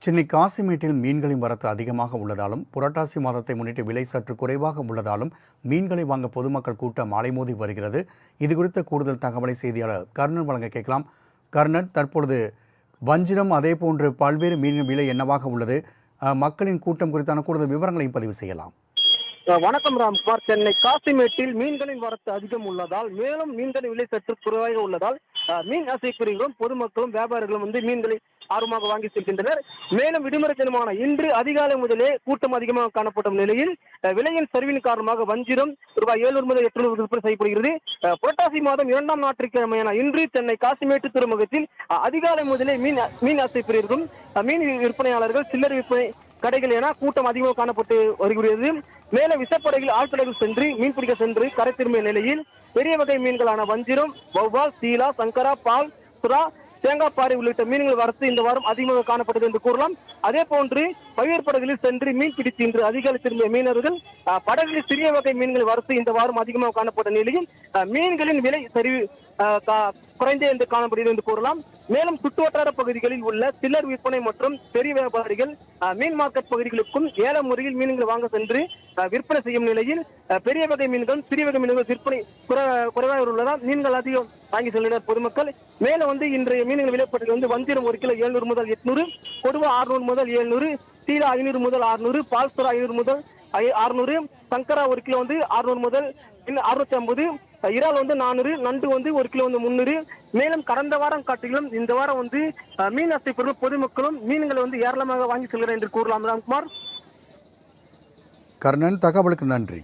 சென்னை காசிமேட்டில் மீன்களின் வரத்து அதிகமாக உள்ளதாலும் புரட்டாசி மாதத்தை முன்னிட்டு விலை சற்று குறைவாக உள்ளதாலும் மீன்களை வாங்க பொதுமக்கள் கூட்டம் அலைமோதி வருகிறது. இதுகுறித்த கூடுதல் தகவலை செய்தியாளர் கர்ணன் வழங்க கேட்கலாம். கர்ணன், தற்பொழுது வஞ்சிரம் அதே போன்று பல்வேறு மீன் விலை என்னவாக உள்ளது? மக்களின் கூட்டம் குறித்தான கூடுதல் விவரங்களையும் பதிவு செய்யலாம். வணக்கம் ராம்குமார். சென்னை காசிமேட்டில் மீன்களின் வரத்து அதிகம் உள்ளதால் மேலும் மீன்களின் விலை சற்று குறைவாக உள்ளதால் மீன் ஆசைக்குரியவர்களும் பொதுமக்களும் வியாபாரிகளும் மீன்களை ஆர்வமாக வாங்கி செல்கின்றனர். மேலும் விடுமுறை தினமான இன்று அதிகாலை முதலே கூட்டம் அதிகமாக காணப்படும் நிலையில் விலையின் சரிவின் காரணமாக வஞ்சிரம் ரூபாய் 700 முதல் 800 விற்பனை செய்யப்படுகிறது. புரட்டாசி மாதம் 2ஆம் ஞாயிற்றுக்கிழமையான இன்று சென்னை காசிமேட்டு துறைமுகத்தில் அதிகாலை முதலே மீன் ஆசைக்குரியவர்களும் மீன் விற்பனையாளர்கள் சில்லறை விற்பனை கடைகள் என கூட்டம் அதிகமாக காணப்பட்டு வருகிறது. மேலும் விசப்படையில் ஆழ்கடலில் சென்று மீன் பிடிக்க சென்று கரை திரும்பிய நிலையில் பெரிய வகை மீன்களான வஞ்சிரம், வௌவால், சீலா, சங்கரா, பால், சுறா, தேங்காய்பாறை உள்ளிட்ட மீன்கள் வரத்து இந்த வாரம் அதிகமாக காணப்பட்டது என்று கூறலாம். அதே போன்று பயிர் படகுகளில் சென்று மீன் பிடித்து இன்று அதிகாலை திரும்பிய மீனவர்கள் படகுகளில் சிறிய வகை மீன்கள் வரத்து இந்த வாரம் அதிகமாக காணப்பட்ட நிலையில் மீன்களின் விலை சரிவு குறைந்தே என்று காணப்படுகிறது என்று கூறலாம். மேலும் சுற்றுவட்டார பகுதிகளில் உள்ள சில்லர் விற்பனை மற்றும் பெரிய வியாபாரிகள் மீன் மார்க்கெட் பகுதிகளுக்கும் ஏல முறையில் மீன்கள் வாங்க சென்று விற்பனை செய்யும் நிலையில் பெரிய வகை மீன்களும் சிறிய வகை மீன்கள் விற்பனை குறைவாக உள்ளதால் மீன்கள் அதிகம் வாங்கி செல்கின்றனர் பொதுமக்கள். மேலும் இன்றைய மீன்கள் விலைப்பட்டியல் வஞ்சிரம் 1 கிலோ 700 முதல் 800, கொடுவா 600 முதல் 700, சீலா 500 முதல் 600, பால் சுறா 500 முதல் 600, சங்கரா 1 கிலோ 600 முதல் 650, இறால் 400, நண்டு 1 கிலோ 300. மேலும் கடந்த வாரம் காட்டிலும் இந்த வாரம் மீன் ஆசை பொதுமக்களும் மீன்களை ஏராளமாக வாங்கி செல்கிறேன் என்று கூறலாம். ராம்குமார். கர்ணன், தகவலுக்கு நன்றி.